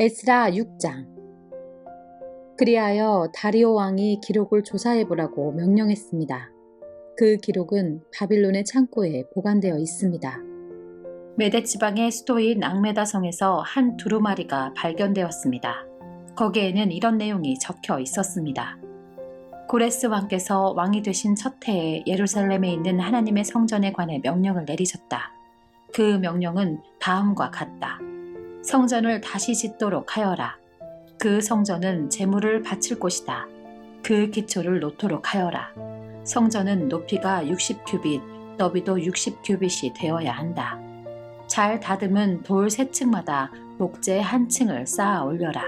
에스라 6장. 그리하여 다리오 왕이 기록을 조사해보라고 명령했습니다. 그 기록은 바빌론의 창고에 보관되어 있습니다. 메대 지방의 수도인 앙메다 성에서 한 두루마리가 발견되었습니다. 거기에는 이런 내용이 적혀 있었습니다. 고레스 왕께서 왕이 되신 첫 해에 예루살렘에 있는 하나님의 성전에 관해 명령을 내리셨다. 그 명령은 다음과 같다. 성전을 다시 짓도록 하여라. 그 성전은 제물을 바칠 곳이다. 그 기초를 놓도록 하여라. 성전은 높이가 60규빗, 너비도 60규빗이 되어야 한다. 잘 다듬은 돌 3층마다 목재 1층을 쌓아 올려라.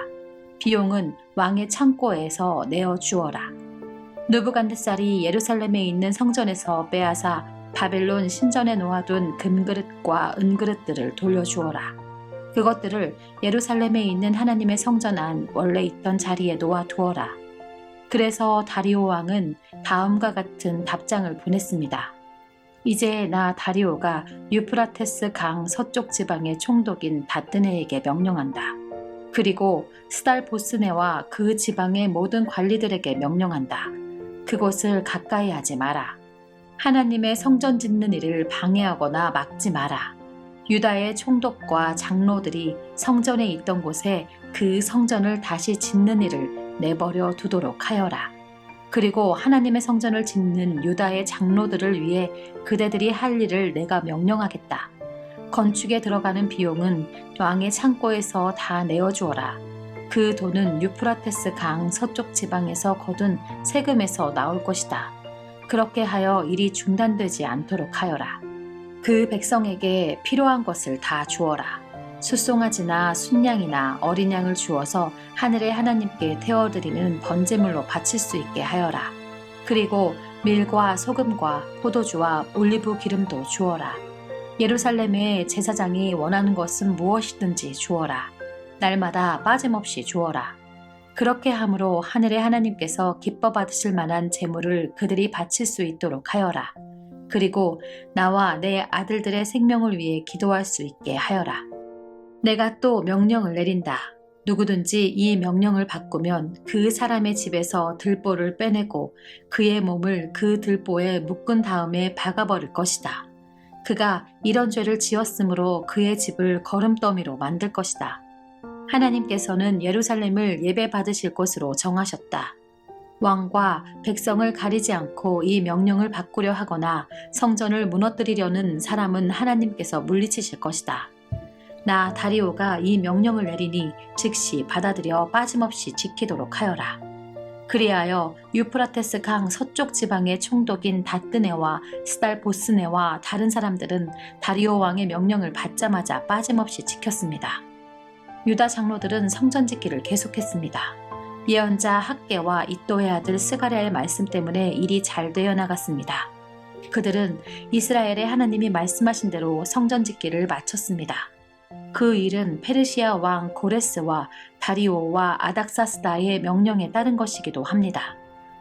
비용은 왕의 창고에서 내어 주어라. 느부갓네살이 예루살렘에 있는 성전에서 빼앗아 바벨론 신전에 놓아둔 금그릇과 은그릇들을 돌려주어라. 그것들을 예루살렘에 있는 하나님의 성전 안 원래 있던 자리에 놓아두어라. 그래서 다리오 왕은 다음과 같은 답장을 보냈습니다. 이제 나 다리오가 유프라테스 강 서쪽 지방의 총독인 다뜨네에게 명령한다. 그리고 스달보스네와 그 지방의 모든 관리들에게 명령한다. 그곳을 가까이 하지 마라. 하나님의 성전 짓는 일을 방해하거나 막지 마라. 유다의 총독과 장로들이 성전에 있던 곳에 그 성전을 다시 짓는 일을 내버려 두도록 하여라. 그리고 하나님의 성전을 짓는 유다의 장로들을 위해 그대들이 할 일을 내가 명령하겠다. 건축에 들어가는 비용은 왕의 창고에서 다 내어주어라. 그 돈은 유프라테스 강 서쪽 지방에서 거둔 세금에서 나올 것이다. 그렇게 하여 일이 중단되지 않도록 하여라. 그 백성에게 필요한 것을 다 주어라. 숫송아지나 순양이나 어린 양을 주어서 하늘의 하나님께 태워드리는 번제물로 바칠 수 있게 하여라. 그리고 밀과 소금과 포도주와 올리브 기름도 주어라. 예루살렘의 제사장이 원하는 것은 무엇이든지 주어라. 날마다 빠짐없이 주어라. 그렇게 함으로 하늘의 하나님께서 기뻐 받으실 만한 제물을 그들이 바칠 수 있도록 하여라. 그리고 나와 내 아들들의 생명을 위해 기도할 수 있게 하여라. 내가 또 명령을 내린다. 누구든지 이 명령을 바꾸면 그 사람의 집에서 들보를 빼내고 그의 몸을 그 들보에 묶은 다음에 박아버릴 것이다. 그가 이런 죄를 지었으므로 그의 집을 거름더미로 만들 것이다. 하나님께서는 예루살렘을 예배 받으실 곳으로 정하셨다. 왕과 백성을 가리지 않고 이 명령을 바꾸려 하거나 성전을 무너뜨리려는 사람은 하나님께서 물리치실 것이다. 나 다리오가 이 명령을 내리니 즉시 받아들여 빠짐없이 지키도록 하여라. 그리하여 유프라테스 강 서쪽 지방의 총독인 다뜨네와 스달보스네와 다른 사람들은 다리오 왕의 명령을 받자마자 빠짐없이 지켰습니다. 유다 장로들은 성전 짓기를 계속했습니다. 예언자 학개와 이도의 아들 스가랴의 말씀 때문에 일이 잘 되어 나갔습니다. 그들은 이스라엘의 하나님이 말씀하신 대로 성전 짓기를 마쳤습니다. 그 일은 페르시아 왕 고레스와 다리오와 아닥사스다의 명령에 따른 것이기도 합니다.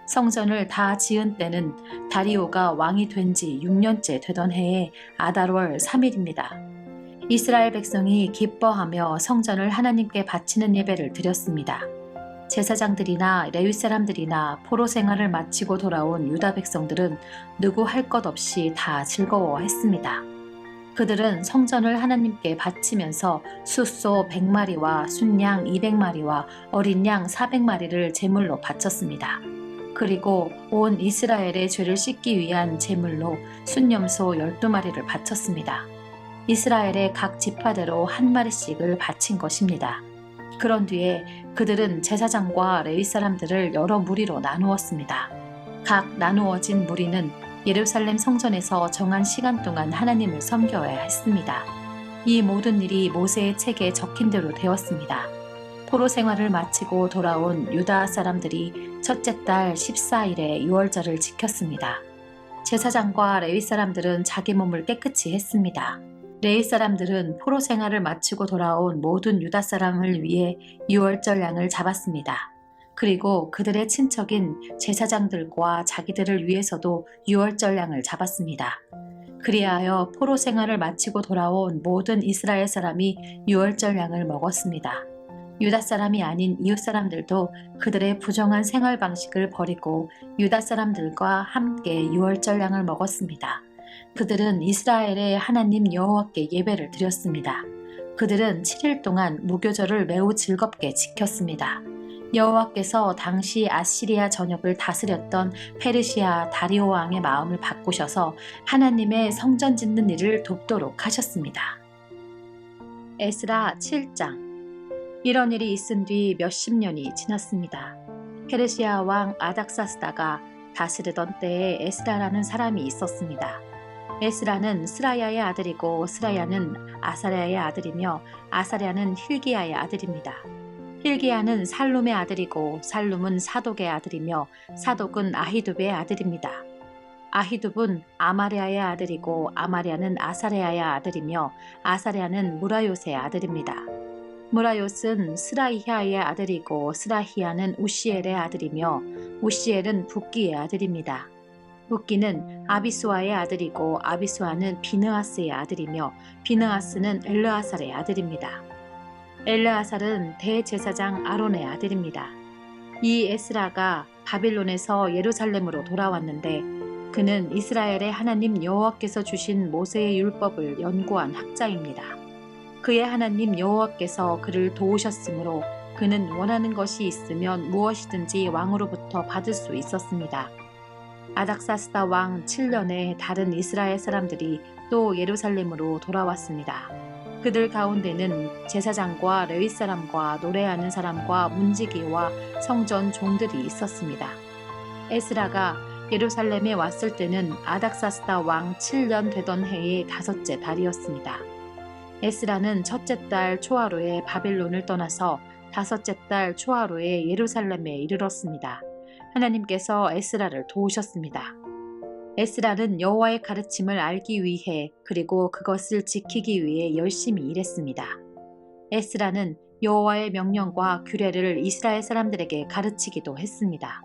성전을 다 지은 때는 다리오가 왕이 된 지 6년째 되던 해에 아달월 3일입니다. 이스라엘 백성이 기뻐하며 성전을 하나님께 바치는 예배를 드렸습니다. 제사장들이나 레위 사람들이나 포로 생활을 마치고 돌아온 유다 백성들은 누구 할 것 없이 다 즐거워했습니다. 그들은 성전을 하나님께 바치면서 숫소 100마리와 순양 200마리와 어린 양 400마리를 제물로 바쳤습니다. 그리고 온 이스라엘의 죄를 씻기 위한 제물로 순염소 12마리를 바쳤습니다. 이스라엘의 각 지파대로 한 마리씩을 바친 것입니다. 그런 뒤에 그들은 제사장과 레위 사람들을 여러 무리로 나누었습니다. 각 나누어진 무리는 예루살렘 성전에서 정한 시간 동안 하나님을 섬겨야 했습니다. 이 모든 일이 모세의 책에 적힌 대로 되었습니다. 포로 생활을 마치고 돌아온 유다 사람들이 첫째 달 14일에 유월절을 지켰습니다. 제사장과 레위 사람들은 자기 몸을 깨끗이 했습니다. 레위 사람들은 포로 생활을 마치고 돌아온 모든 유다 사람을 위해 유월절 양을 잡았습니다. 그리고 그들의 친척인 제사장들과 자기들을 위해서도 유월절 양을 잡았습니다. 그리하여 포로 생활을 마치고 돌아온 모든 이스라엘 사람이 유월절 양을 먹었습니다. 유다 사람이 아닌 이웃 사람들도 그들의 부정한 생활 방식을 버리고 유다 사람들과 함께 유월절 양을 먹었습니다. 그들은 이스라엘의 하나님 여호와께 예배를 드렸습니다. 그들은 7일 동안 무교절을 매우 즐겁게 지켰습니다. 여호와께서 당시 아시리아 전역을 다스렸던 페르시아 다리오 왕의 마음을 바꾸셔서 하나님의 성전 짓는 일을 돕도록 하셨습니다. 에스라 7장. 이런 일이 있은 뒤 몇십 년이 지났습니다. 페르시아 왕 아닥사스다가 다스리던 때에 에스라라는 사람이 있었습니다. 에스라는 스라야의 아들이고 스라야는 아사랴의 아들이며 아사랴는 힐기야의 아들입니다. 힐기야는 살룸의 아들이고 살룸은 사독의 아들이며 사독은 아히둡의 아들입니다. 아히둡은 아마랴의 아들이고 아마랴는 아사랴의 아들이며 아사랴는 무라요스의 아들입니다. 무라요스는 스라히야의 아들이고 스라히야는 우시엘의 아들이며 우시엘은 붓기의 아들입니다. 붓기는 아비수아의 아들이고 아비수아는 비느하스의 아들이며 비느하스는 엘르아살의 아들입니다. 엘르아살은 대제사장 아론의 아들입니다. 이 에스라가 바빌론에서 예루살렘으로 돌아왔는데 그는 이스라엘의 하나님 여호와께서 주신 모세의 율법을 연구한 학자입니다. 그의 하나님 여호와께서 그를 도우셨으므로 그는 원하는 것이 있으면 무엇이든지 왕으로부터 받을 수 있었습니다. 아닥사스다 왕 7년에 다른 이스라엘 사람들이 또 예루살렘으로 돌아왔습니다. 그들 가운데는 제사장과 레위 사람과 노래하는 사람과 문지기와 성전 종들이 있었습니다. 에스라가 예루살렘에 왔을 때는 아닥사스다 왕 7년 되던 해의 5째 달이었습니다. 에스라는 첫째 달 초하루에 바빌론을 떠나서 5째 달 초하루에 예루살렘에 이르렀습니다. 하나님께서 에스라를 도우셨습니다. 에스라는 여호와의 가르침을 알기 위해 그리고 그것을 지키기 위해 열심히 일했습니다. 에스라는 여호와의 명령과 규례를 이스라엘 사람들에게 가르치기도 했습니다.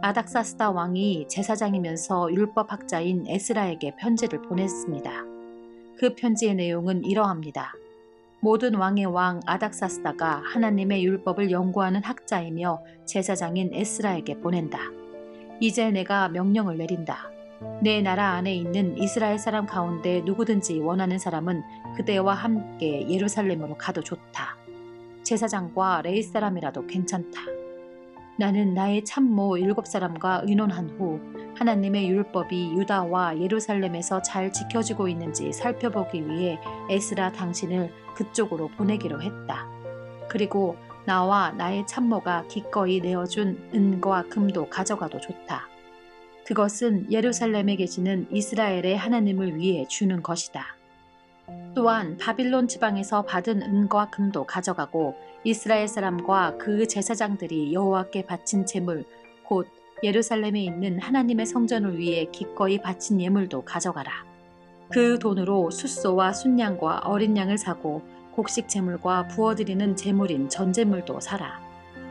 아닥사스다 왕이 제사장이면서 율법학자인 에스라에게 편지를 보냈습니다. 그 편지의 내용은 이러합니다. 모든 왕의 왕 아닥사스다가 하나님의 율법을 연구하는 학자이며 제사장인 에스라에게 보낸다. 이제 내가 명령을 내린다. 내 나라 안에 있는 이스라엘 사람 가운데 누구든지 원하는 사람은 그대와 함께 예루살렘으로 가도 좋다. 제사장과 레위 사람이라도 괜찮다. 나는 나의 참모 7사람과 의논한 후 하나님의 율법이 유다와 예루살렘에서 잘 지켜지고 있는지 살펴보기 위해 에스라 당신을 그쪽으로 보내기로 했다. 그리고 나와 나의 참모가 기꺼이 내어준 은과 금도 가져가도 좋다. 그것은 예루살렘에 계시는 이스라엘의 하나님을 위해 주는 것이다. 또한 바빌론 지방에서 받은 은과 금도 가져가고 이스라엘 사람과 그 제사장들이 여호와께 바친 제물 곧 예루살렘에 있는 하나님의 성전을 위해 기꺼이 바친 예물도 가져가라. 그 돈으로 숫소와 순양과 어린 양을 사고 곡식 제물과 부어드리는 제물인 전제물도 사라.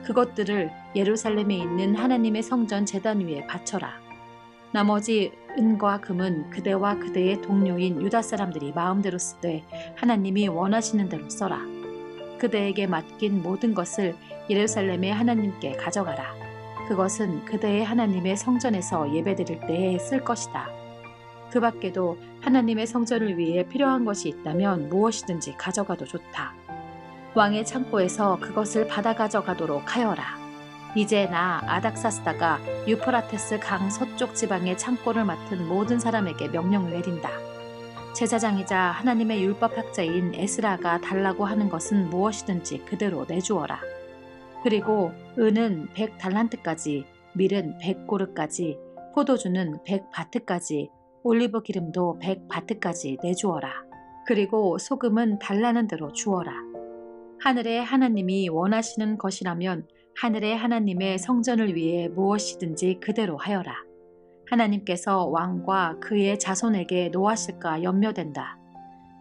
그것들을 예루살렘에 있는 하나님의 성전 제단 위에 바쳐라. 나머지 은과 금은 그대와 그대의 동료인 유다 사람들이 마음대로 쓰되 하나님이 원하시는 대로 써라. 그대에게 맡긴 모든 것을 예루살렘의 하나님께 가져가라. 그것은 그대의 하나님의 성전에서 예배드릴 때에 쓸 것이다. 그 밖에도 하나님의 성전을 위해 필요한 것이 있다면 무엇이든지 가져가도 좋다. 왕의 창고에서 그것을 받아 가져가도록 하여라. 이제 나 아닥사스다가 유프라테스 강 서쪽 지방의 창고를 맡은 모든 사람에게 명령을 내린다. 제사장이자 하나님의 율법학자인 에스라가 달라고 하는 것은 무엇이든지 그대로 내주어라. 그리고 은은 100달란트까지, 밀은 100고르까지, 포도주는 100바트까지, 올리브 기름도 100바트까지 내주어라. 그리고 소금은 달라는 대로 주어라. 하늘의 하나님이 원하시는 것이라면 하늘의 하나님의 성전을 위해 무엇이든지 그대로 하여라. 하나님께서 왕과 그의 자손에게 노하실까 염려된다.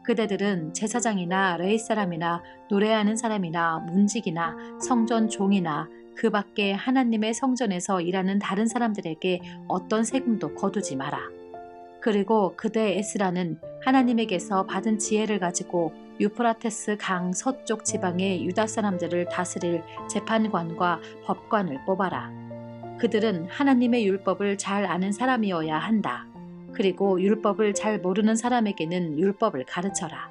그대들은 제사장이나 레위 사람이나 노래하는 사람이나 문지기나 성전 종이나 그 밖에 하나님의 성전에서 일하는 다른 사람들에게 어떤 세금도 거두지 마라. 그리고 그대 에스라는 하나님에게서 받은 지혜를 가지고 유프라테스 강 서쪽 지방의 유다 사람들을 다스릴 재판관과 법관을 뽑아라. 그들은 하나님의 율법을 잘 아는 사람이어야 한다. 그리고 율법을 잘 모르는 사람에게는 율법을 가르쳐라.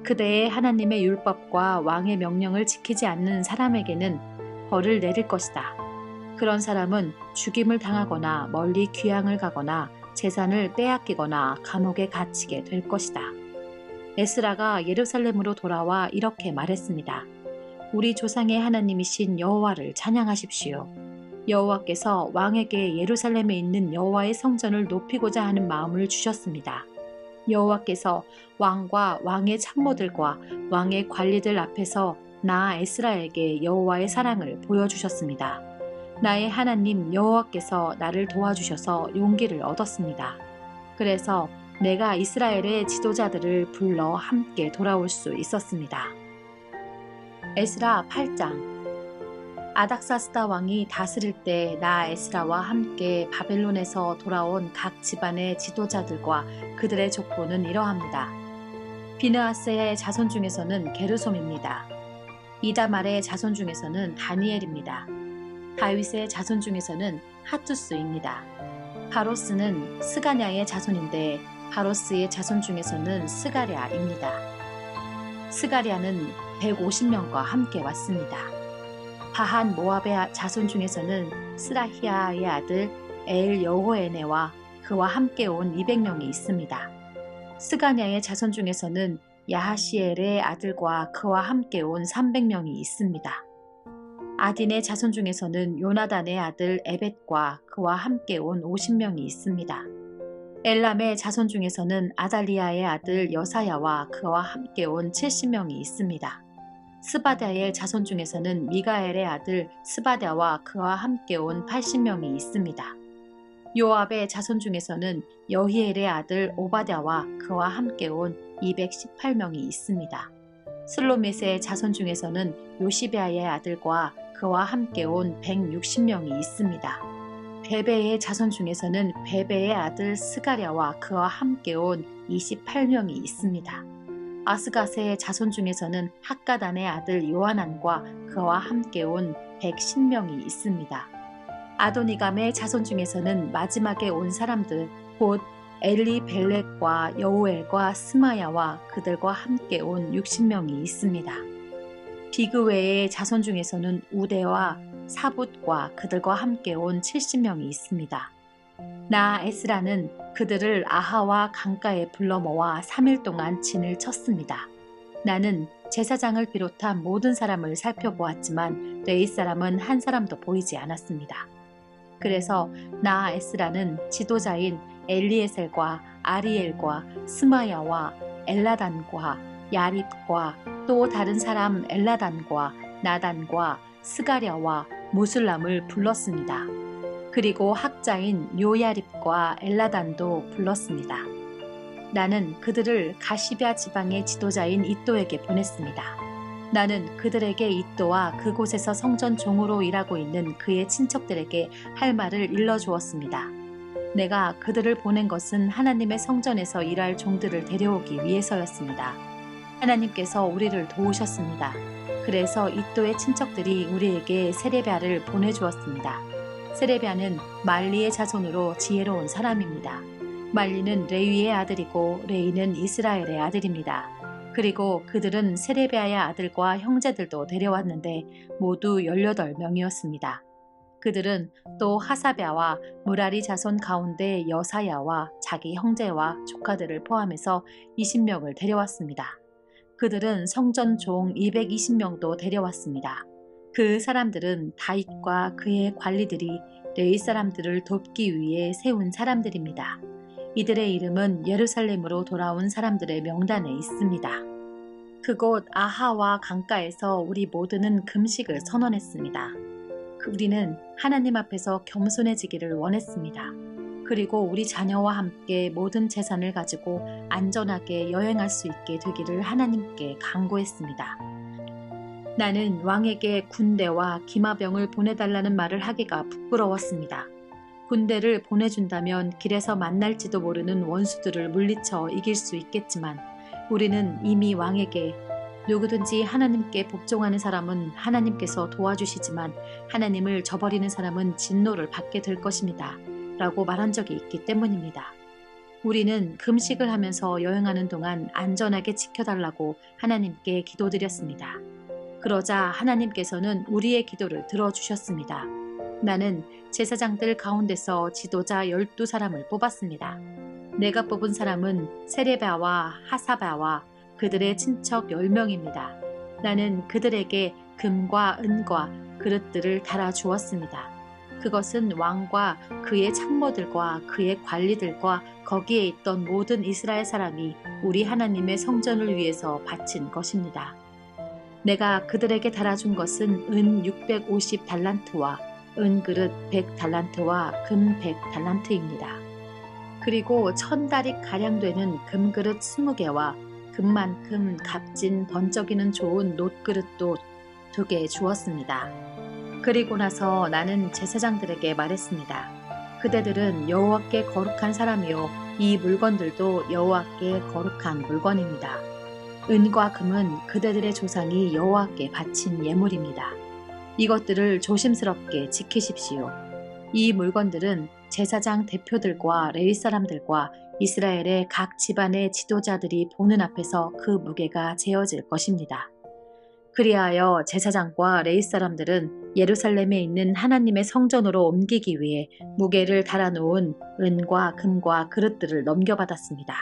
그대의 하나님의 율법과 왕의 명령을 지키지 않는 사람에게는 벌을 내릴 것이다. 그런 사람은 죽임을 당하거나 멀리 귀향을 가거나 재산을 빼앗기거나 감옥에 갇히게 될 것이다. 에스라가 예루살렘으로 돌아와 이렇게 말했습니다. 우리 조상의 하나님이신 여호와를 찬양하십시오. 여호와께서 왕에게 예루살렘에 있는 여호와의 성전을 높이고자 하는 마음을 주셨습니다. 여호와께서 왕과 왕의 참모들과 왕의 관리들 앞에서 나 에스라에게 여호와의 사랑을 보여주셨습니다. 나의 하나님 여호와께서 나를 도와주셔서 용기를 얻었습니다. 그래서 내가 이스라엘의 지도자들을 불러 함께 돌아올 수 있었습니다. 에스라 8장. 아닥사스다 왕이 다스릴 때 나 에스라와 함께 바벨론에서 돌아온 각 집안의 지도자들과 그들의 족보는 이러합니다. 비느하스의 자손 중에서는 게르솜입니다. 이다말의 자손 중에서는 다니엘입니다. 다윗의 자손 중에서는 하투스입니다. 바로스는 스가냐의 자손인데 바로스의 자손 중에서는 스가랴입니다. 스가랴는 150명과 함께 왔습니다. 바한 모압의 자손 중에서는 스라히아의 아들 엘 여호에네와 그와 함께 온 200명이 있습니다. 스가냐의 자손 중에서는 야하시엘의 아들과 그와 함께 온 300명이 있습니다. 아딘의 자손 중에서는 요나단의 아들 에벳과 그와 함께 온 50명이 있습니다. 엘람의 자손 중에서는 아달리아의 아들 여사야와 그와 함께 온 70명이 있습니다. 스바랴의 자손 중에서는 미가엘의 아들 스바랴와 그와 함께 온 80명이 있습니다. 요압의 자손 중에서는 여히엘의 아들 오바댜와 그와 함께 온 218명이 있습니다. 슬로밋의 자손 중에서는 요시베아의 아들과 그와 함께 온 160명이 있습니다. 베베의 자손 중에서는 베베의 아들 스가랴와 그와 함께 온 28명이 있습니다. 아스가세의 자손 중에서는 학가단의 아들 요하난과 그와 함께 온 110명이 있습니다. 아도니감의 자손 중에서는 마지막에 온 사람들 곧 엘리벨렉과 여우엘과 스마야와 그들과 함께 온 60명이 있습니다. 비그웨의 자손 중에서는 우데와 사붓과 그들과 함께 온 70명이 있습니다. 나 에스라는 그들을 아하와 강가에 불러 모아 3일 동안 진을 쳤습니다. 나는 제사장을 비롯한 모든 사람을 살펴보았지만 레위 사람은 한 사람도 보이지 않았습니다. 그래서 나 에스라는 지도자인 엘리에셀과 아리엘과 스마야와 엘라단과 야립과 또 다른 사람 엘라단과 나단과 스가랴와 무술람을 불렀습니다. 그리고 학자인 요야립과 엘라단도 불렀습니다. 나는 그들을 가시럇 지방의 지도자인 이또에게 보냈습니다. 나는 그들에게 이또와 그곳에서 성전 종으로 일하고 있는 그의 친척들에게 할 말을 일러주었습니다. 내가 그들을 보낸 것은 하나님의 성전에서 일할 종들을 데려오기 위해서였습니다. 하나님께서 우리를 도우셨습니다. 그래서 이또의 친척들이 우리에게 세레비아를 보내주었습니다. 세레비아는 말리의 자손으로 지혜로운 사람입니다. 말리는 레위의 아들이고 레위는 이스라엘의 아들입니다. 그리고 그들은 세레비아의 아들과 형제들도 데려왔는데 모두 18명이었습니다. 그들은 또 하사랴와 무라리 자손 가운데 여사야와 자기 형제와 조카들을 포함해서 20명을 데려왔습니다. 그들은 성전 종 220명도 데려왔습니다. 그 사람들은 다윗과 그의 관리들이 레위 사람들을 돕기 위해 세운 사람들입니다. 이들의 이름은 예루살렘으로 돌아온 사람들의 명단에 있습니다. 그곳 아하와 강가에서 우리 모두는 금식을 선언했습니다. 우리는 하나님 앞에서 겸손해지기를 원했습니다. 그리고 우리 자녀와 함께 모든 재산을 가지고 안전하게 여행할 수 있게 되기를 하나님께 간구했습니다. 나는 왕에게 군대와 기마병을 보내달라는 말을 하기가 부끄러웠습니다. 군대를 보내준다면 길에서 만날지도 모르는 원수들을 물리쳐 이길 수 있겠지만 우리는 이미 왕에게 누구든지 하나님께 복종하는 사람은 하나님께서 도와주시지만 하나님을 저버리는 사람은 진노를 받게 될 것입니다. 라고 말한 적이 있기 때문입니다. 우리는 금식을 하면서 여행하는 동안 안전하게 지켜달라고 하나님께 기도드렸습니다. 그러자 하나님께서는 우리의 기도를 들어주셨습니다. 나는 제사장들 가운데서 지도자 12사람을 뽑았습니다. 내가 뽑은 사람은 세레바와 하사바와 그들의 친척 10명입니다. 나는 그들에게 금과 은과 그릇들을 달아주었습니다. 그것은 왕과 그의 참모들과 그의 관리들과 거기에 있던 모든 이스라엘 사람이 우리 하나님의 성전을 위해서 바친 것입니다. 내가 그들에게 달아준 것은 은 650달란트와 은그릇 100달란트와 금 100달란트입니다. 그리고 1000다리 가량 되는 금그릇 20개와 금만큼 값진 번쩍이는 좋은 놋그릇도 2개 주었습니다. 그리고 나서 나는 제사장들에게 말했습니다. 그대들은 여호와께 거룩한 사람이요 이 물건들도 여호와께 거룩한 물건입니다. 은과 금은 그대들의 조상이 여호와께 바친 예물입니다. 이것들을 조심스럽게 지키십시오. 이 물건들은 제사장 대표들과 레위 사람들과 이스라엘의 각 집안의 지도자들이 보는 앞에서 그 무게가 재어질 것입니다. 그리하여 제사장과 레위 사람들은 예루살렘에 있는 하나님의 성전으로 옮기기 위해 무게를 달아놓은 은과 금과 그릇들을 넘겨받았습니다.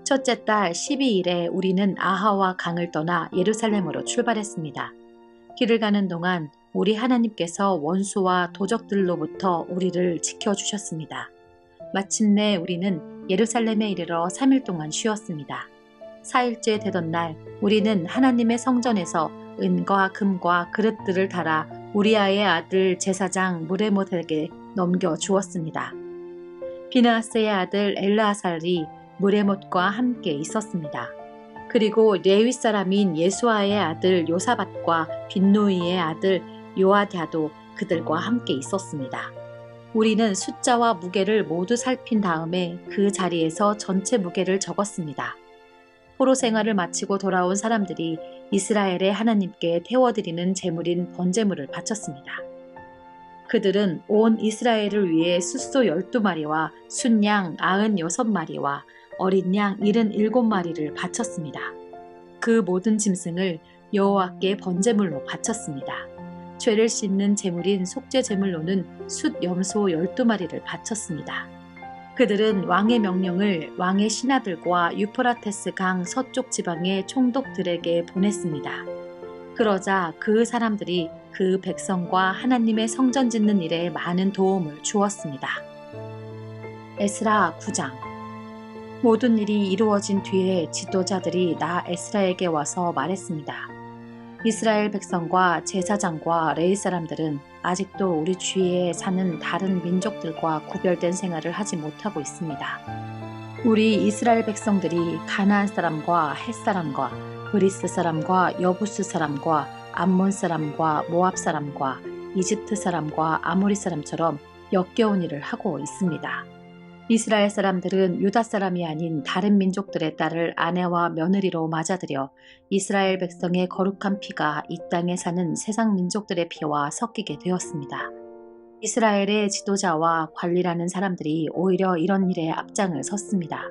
첫째 달 12일에 우리는 아하와 강을 떠나 예루살렘으로 출발했습니다. 길을 가는 동안 우리 하나님께서 원수와 도적들로부터 우리를 지켜주셨습니다. 마침내 우리는 예루살렘에 이르러 3일 동안 쉬었습니다. 4일째 되던 날 우리는 하나님의 성전에서 은과 금과 그릇들을 달아 우리아의 아들 제사장 무레못에게 넘겨주었습니다. 비느하스의 아들 엘르아살이 무레못과 함께 있었습니다. 그리고 레위 사람인 예수아의 아들 요사밧과 빈누이의 아들 요아랴도 그들과 함께 있었습니다. 우리는 숫자와 무게를 모두 살핀 다음에 그 자리에서 전체 무게를 적었습니다. 포로 생활을 마치고 돌아온 사람들이 이스라엘의 하나님께 태워드리는 제물인 번제물을 바쳤습니다. 그들은 온 이스라엘을 위해 숫소 12마리와 순양 96마리와 어린 양 77마리를 바쳤습니다. 그 모든 짐승을 여호와께 번제물로 바쳤습니다. 죄를 씻는 제물인 속죄 제물로는 숫 염소 12마리를 바쳤습니다. 그들은 왕의 명령을 왕의 신하들과 유프라테스 강 서쪽 지방의 총독들에게 보냈습니다. 그러자 그 사람들이 그 백성과 하나님의 성전 짓는 일에 많은 도움을 주었습니다. 에스라 9장. 모든 일이 이루어진 뒤에 지도자들이 나 에스라에게 와서 말했습니다. 이스라엘 백성과 제사장과 레위 사람들은 아직도 우리 주위에 사는 다른 민족들과 구별된 생활을 하지 못하고 있습니다. 우리 이스라엘 백성들이 가나안 사람과 헷 사람과 브리스 사람과 여부스 사람과 암몬 사람과 모압 사람과 이집트 사람과 아모리 사람처럼 역겨운 일을 하고 있습니다. 이스라엘 사람들은 유다 사람이 아닌 다른 민족들의 딸을 아내와 며느리로 맞아들여 이스라엘 백성의 거룩한 피가 이 땅에 사는 세상 민족들의 피와 섞이게 되었습니다. 이스라엘의 지도자와 관리라는 사람들이 오히려 이런 일에 앞장을 섰습니다.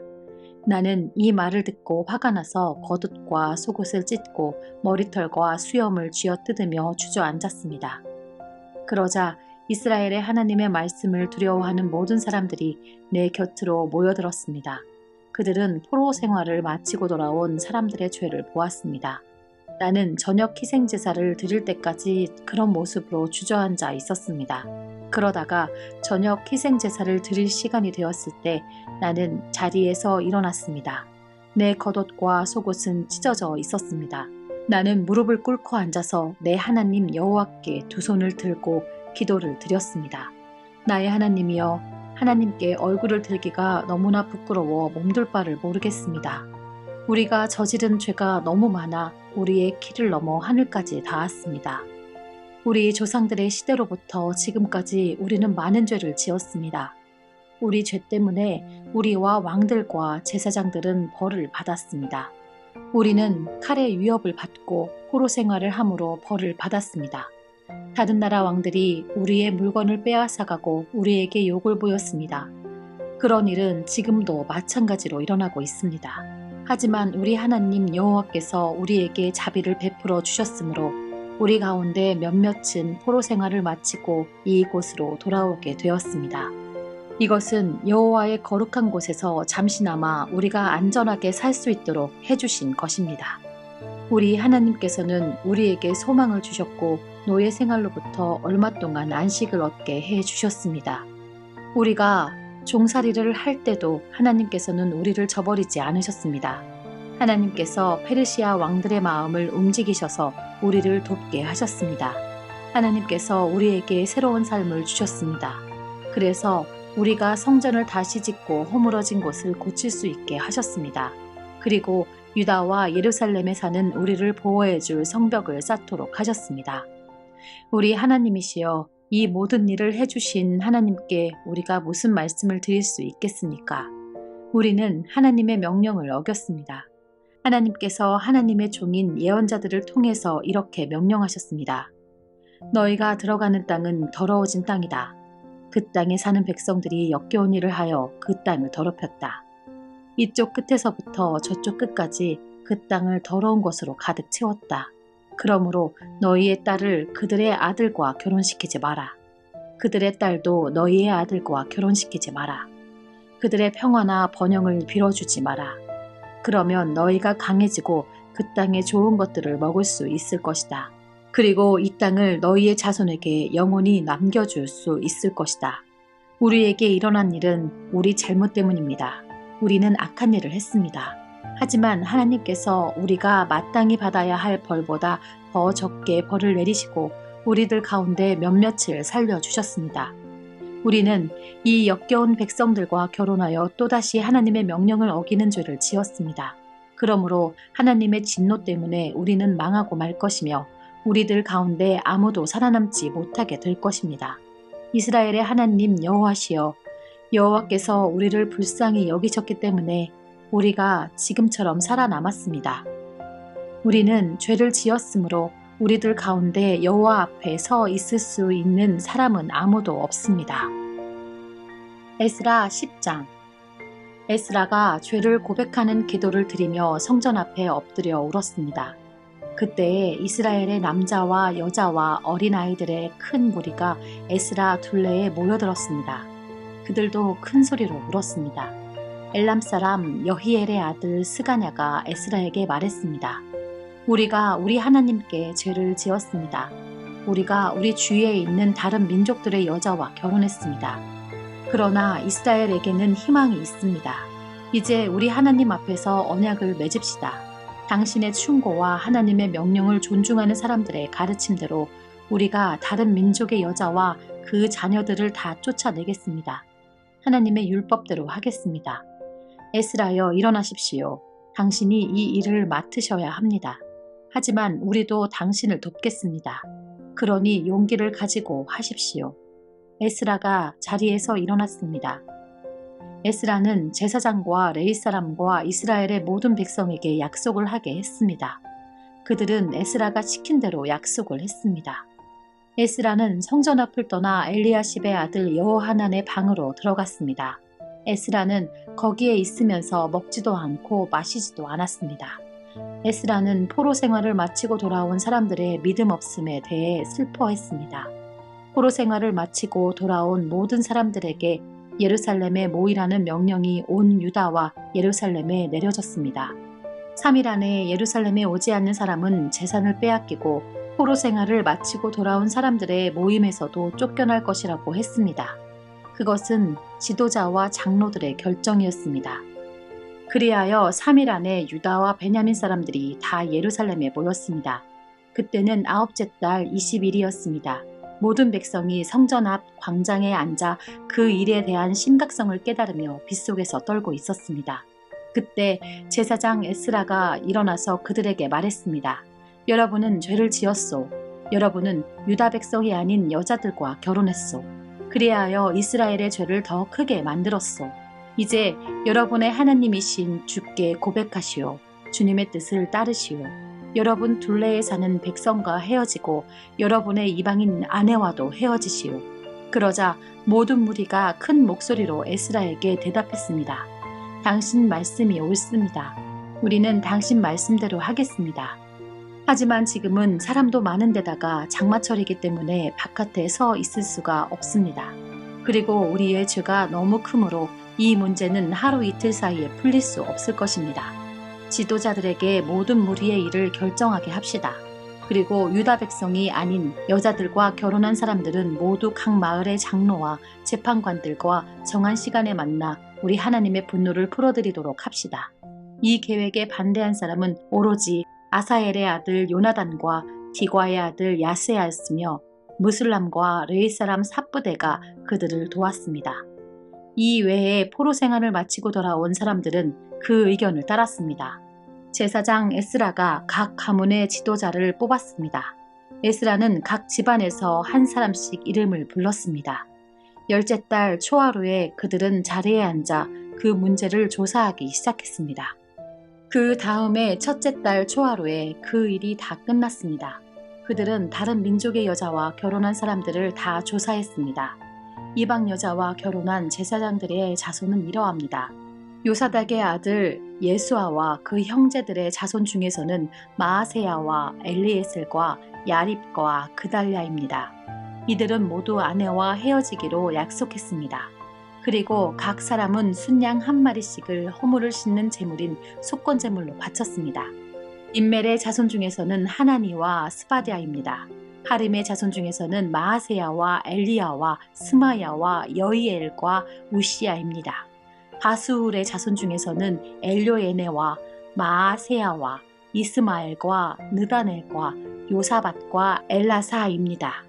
나는 이 말을 듣고 화가 나서 겉옷과 속옷을 찢고 머리털과 수염을 쥐어뜯으며 주저앉았습니다. 그러자 이스라엘의 하나님의 말씀을 두려워하는 모든 사람들이 내 곁으로 모여들었습니다. 그들은 포로 생활을 마치고 돌아온 사람들의 죄를 보았습니다. 나는 저녁 희생제사를 드릴 때까지 그런 모습으로 주저앉아 있었습니다. 그러다가 저녁 희생제사를 드릴 시간이 되었을 때 나는 자리에서 일어났습니다. 내 겉옷과 속옷은 찢어져 있었습니다. 나는 무릎을 꿇고 앉아서 내 하나님 여호와께 두 손을 들고 기도를 드렸습니다. 나의 하나님이여, 하나님께 얼굴을 들기가 너무나 부끄러워 몸둘 바를 모르겠습니다. 우리가 저지른 죄가 너무 많아 우리의 키를 넘어 하늘까지 닿았습니다. 우리 조상들의 시대로부터 지금까지 우리는 많은 죄를 지었습니다. 우리 죄 때문에 우리와 왕들과 제사장들은 벌을 받았습니다. 우리는 칼의 위협을 받고 포로 생활을 함으로 벌을 받았습니다. 다른 나라 왕들이 우리의 물건을 빼앗아가고 우리에게 욕을 보였습니다. 그런 일은 지금도 마찬가지로 일어나고 있습니다. 하지만 우리 하나님 여호와께서 우리에게 자비를 베풀어 주셨으므로 우리 가운데 몇몇은 포로 생활을 마치고 이곳으로 돌아오게 되었습니다. 이것은 여호와의 거룩한 곳에서 잠시나마 우리가 안전하게 살 수 있도록 해주신 것입니다. 우리 하나님께서는 우리에게 소망을 주셨고 노예 생활로부터 얼마 동안 안식을 얻게 해주셨습니다. 우리가 종살이를 할 때도 하나님께서는 우리를 저버리지 않으셨습니다. 하나님께서 페르시아 왕들의 마음을 움직이셔서 우리를 돕게 하셨습니다. 하나님께서 우리에게 새로운 삶을 주셨습니다. 그래서 우리가 성전을 다시 짓고 허물어진 곳을 고칠 수 있게 하셨습니다. 그리고 유다와 예루살렘에 사는 우리를 보호해 줄 성벽을 쌓도록 하셨습니다. 우리 하나님이시여, 이 모든 일을 해주신 하나님께 우리가 무슨 말씀을 드릴 수 있겠습니까? 우리는 하나님의 명령을 어겼습니다. 하나님께서 하나님의 종인 예언자들을 통해서 이렇게 명령하셨습니다. 너희가 들어가는 땅은 더러워진 땅이다. 그 땅에 사는 백성들이 역겨운 일을 하여 그 땅을 더럽혔다. 이쪽 끝에서부터 저쪽 끝까지 그 땅을 더러운 것으로 가득 채웠다. 그러므로 너희의 딸을 그들의 아들과 결혼시키지 마라. 그들의 딸도 너희의 아들과 결혼시키지 마라. 그들의 평화나 번영을 빌어주지 마라. 그러면 너희가 강해지고 그 땅의 좋은 것들을 먹을 수 있을 것이다. 그리고 이 땅을 너희의 자손에게 영원히 남겨줄 수 있을 것이다. 우리에게 일어난 일은 우리 잘못 때문입니다. 우리는 악한 일을 했습니다. 하지만 하나님께서 우리가 마땅히 받아야 할 벌보다 더 적게 벌을 내리시고 우리들 가운데 몇몇을 살려주셨습니다. 우리는 이 역겨운 백성들과 결혼하여 또다시 하나님의 명령을 어기는 죄를 지었습니다. 그러므로 하나님의 진노 때문에 우리는 망하고 말 것이며 우리들 가운데 아무도 살아남지 못하게 될 것입니다. 이스라엘의 하나님 여호와시여, 여호와께서 우리를 불쌍히 여기셨기 때문에 우리가 지금처럼 살아남았습니다. 우리는 죄를 지었으므로 우리들 가운데 여호와 앞에 서 있을 수 있는 사람은 아무도 없습니다. 에스라 10장. 에스라가 죄를 고백하는 기도를 드리며 성전 앞에 엎드려 울었습니다. 그때에 이스라엘의 남자와 여자와 어린아이들의 큰 무리가 에스라 둘레에 모여들었습니다. 그들도 큰 소리로 울었습니다. 엘람 사람 여히엘의 아들 스가냐가 에스라에게 말했습니다. 우리가 우리 하나님께 죄를 지었습니다. 우리가 우리 주위에 있는 다른 민족들의 여자와 결혼했습니다. 그러나 이스라엘에게는 희망이 있습니다. 이제 우리 하나님 앞에서 언약을 맺읍시다. 당신의 충고와 하나님의 명령을 존중하는 사람들의 가르침대로 우리가 다른 민족의 여자와 그 자녀들을 다 쫓아내겠습니다. 하나님의 율법대로 하겠습니다. 에스라여, 일어나십시오. 당신이 이 일을 맡으셔야 합니다. 하지만 우리도 당신을 돕겠습니다. 그러니 용기를 가지고 하십시오. 에스라가 자리에서 일어났습니다. 에스라는 제사장과 레위 사람과 이스라엘의 모든 백성에게 약속을 하게 했습니다. 그들은 에스라가 시킨 대로 약속을 했습니다. 에스라는 성전 앞을 떠나 엘리야십의 아들 여호하난의 방으로 들어갔습니다. 에스라는 거기에 있으면서 먹지도 않고 마시지도 않았습니다. 에스라는 포로 생활을 마치고 돌아온 사람들의 믿음 없음에 대해 슬퍼했습니다. 포로 생활을 마치고 돌아온 모든 사람들에게 예루살렘에 모이라는 명령이 온 유다와 예루살렘에 내려졌습니다. 3일 안에 예루살렘에 오지 않는 사람은 재산을 빼앗기고 포로 생활을 마치고 돌아온 사람들의 모임에서도 쫓겨날 것이라고 했습니다. 그것은 지도자와 장로들의 결정이었습니다. 그리하여 3일 안에 유다와 베냐민 사람들이 다 예루살렘에 모였습니다. 그때는 9째 달 20일이었습니다. 모든 백성이 성전 앞 광장에 앉아 그 일에 대한 심각성을 깨달으며 빗속에서 떨고 있었습니다. 그때 제사장 에스라가 일어나서 그들에게 말했습니다. 여러분은 죄를 지었소. 여러분은 유다 백성이 아닌 여자들과 결혼했소. 그리하여 이스라엘의 죄를 더 크게 만들었소. 이제 여러분의 하나님이신 주께 고백하시오. 주님의 뜻을 따르시오. 여러분 둘레에 사는 백성과 헤어지고 여러분의 이방인 아내와도 헤어지시오. 그러자 모든 무리가 큰 목소리로 에스라에게 대답했습니다. 당신 말씀이 옳습니다. 우리는 당신 말씀대로 하겠습니다. 하지만 지금은 사람도 많은 데다가 장마철이기 때문에 바깥에 서 있을 수가 없습니다. 그리고 우리의 죄가 너무 크므로 이 문제는 하루 이틀 사이에 풀릴 수 없을 것입니다. 지도자들에게 모든 무리의 일을 결정하게 합시다. 그리고 유다 백성이 아닌 여자들과 결혼한 사람들은 모두 각 마을의 장로와 재판관들과 정한 시간에 만나 우리 하나님의 분노를 풀어드리도록 합시다. 이 계획에 반대한 사람은 오로지 아사엘의 아들 요나단과 디과의 아들 야스야였으며 무슬람과 레위 사람 삽부대가 그들을 도왔습니다. 이 외에 포로 생활을 마치고 돌아온 사람들은 그 의견을 따랐습니다. 제사장 에스라가 각 가문의 지도자를 뽑았습니다. 에스라는 각 집안에서 한 사람씩 이름을 불렀습니다. 열째 달 초하루에 그들은 자리에 앉아 그 문제를 조사하기 시작했습니다. 그 다음에 첫째 달 초하루에 그 일이 다 끝났습니다. 그들은 다른 민족의 여자와 결혼한 사람들을 다 조사했습니다. 이방 여자와 결혼한 제사장들의 자손은 이러합니다. 요사닥의 아들 예수아와 그 형제들의 자손 중에서는 마아세야와 엘리에셀과 야립과 그달랴입니다. 이들은 모두 아내와 헤어지기로 약속했습니다. 그리고 각 사람은 순양 한 마리씩을 허물을 싣는 제물인 속건제물로 바쳤습니다. 임멜의 자손 중에서는 하나니와 스바디아입니다. 하림의 자손 중에서는 마아세야와 엘리야와 스마야와 여이엘과 우시야입니다. 바수울의 자손 중에서는 엘료에네와 마아세야와 이스마엘과 느다넬과 요사밧과 엘라사입니다.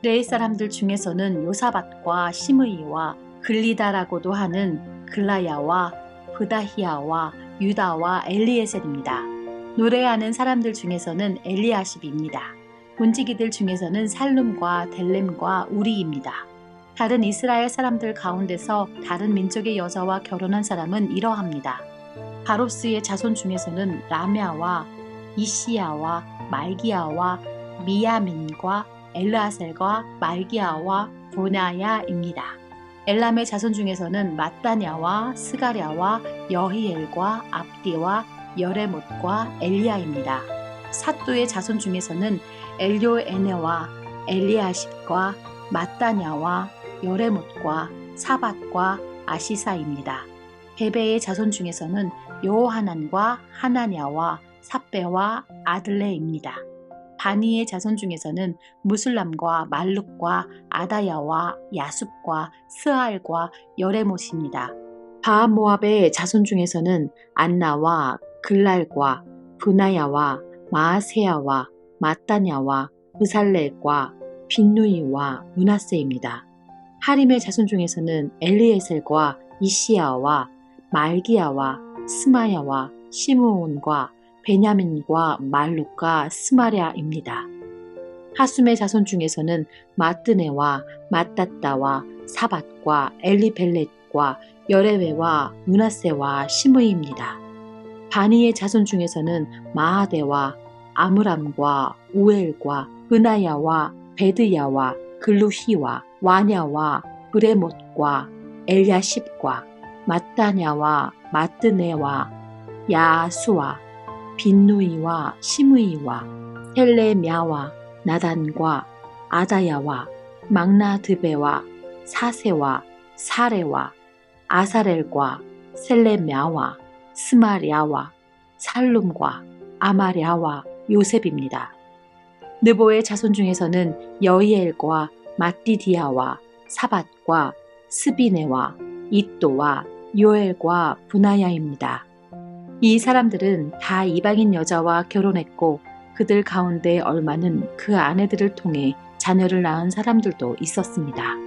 레이 사람들 중에서는 요사밧과 시므이와 글리다라고도 하는 글라야와 브다히야와 유다와 엘리에셀입니다. 노래하는 사람들 중에서는 엘리아십입니다. 문지기들 중에서는 살룸과 델렘과 우리입니다. 다른 이스라엘 사람들 가운데서 다른 민족의 여자와 결혼한 사람은 이러합니다. 바로스의 자손 중에서는 라메아와 이시야와 말기야와 미야민과 엘르아셀과 말기야와 보나야입니다. 엘람의 자손 중에서는 마따냐와 스가랴와 여히엘과 압디와 여레못과 엘리야입니다. 사뚜의 자손 중에서는 엘료에네와 엘리아십과 마따냐와 여레못과 사밧과 아시사입니다. 베베의 자손 중에서는 요하난과 하나냐와 삽베와 아들레입니다. 바니의 자손 중에서는 무슬람과 말룩과 아다야와 야숲과 스알과 여레못입니다. 바모압의 자손 중에서는 안나와 글랄과 브나야와 마아세야와 마따냐와 으살렐과 빈누이와 문하세입니다. 하림의 자손 중에서는 엘리에셀과 이시야와 말기야와 스마야와 시므온과 베냐민과 말룩과 스마랴입니다. 하숨의 자손 중에서는 마뜨네와 마따따와 사밧과 엘리벨렛과 여레웨와 문하세와 시므이입니다. 바니의 자손 중에서는 마하데와 아므람과 우엘과 은하야와 베드야와 글루히와 와냐와 브레못과 엘야십과 마따냐와 마뜨네와 야수와 빈누이와 시므이와 헬레мя와 나단과 아다야와 막나드베와 사세와 사레와 아사렐과 셀레мя와 스마랴와 살룸과 아마랴와 요셉입니다. 느보의 자손 중에서는 여이엘과 마띠디아와 사밧과 스비네와 이또와 요엘과 분하야입니다. 이 사람들은 다 이방인 여자와 결혼했고 그들 가운데 얼마는 그 아내들을 통해 자녀를 낳은 사람들도 있었습니다.